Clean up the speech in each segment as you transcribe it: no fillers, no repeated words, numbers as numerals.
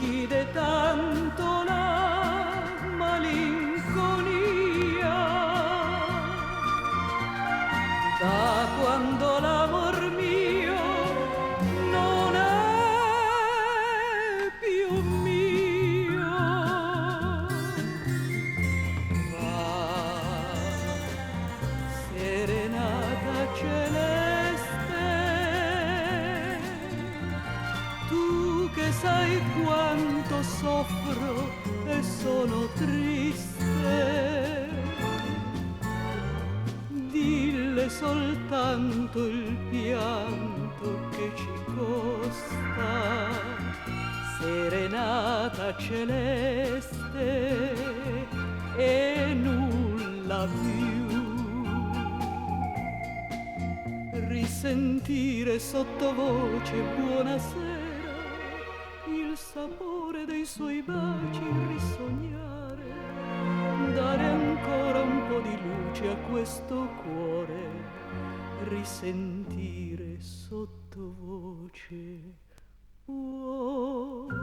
uccide tanto la malinconia. Da quando l'amor mio non è più mio, va serenata celeste, tu che sai quanto soffro e sono triste, dille soltanto il pianto che ci costa, serenata celeste e nulla più. Risentire sottovoce buonasera il sapore dei suoi baci, risognare, dare ancora un po' di luce a questo cuore, risentire sottovoce buonasera.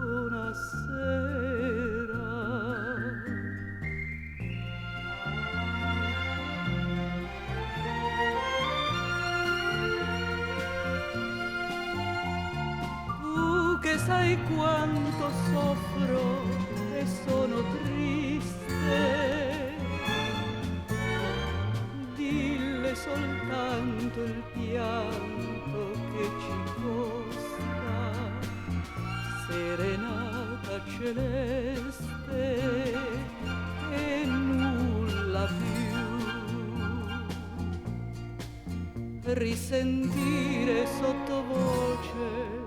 Che sai quanto soffro e sono triste, dille soltanto il pianto che ci costa, serenata celeste e nulla più. Risentire sottovoce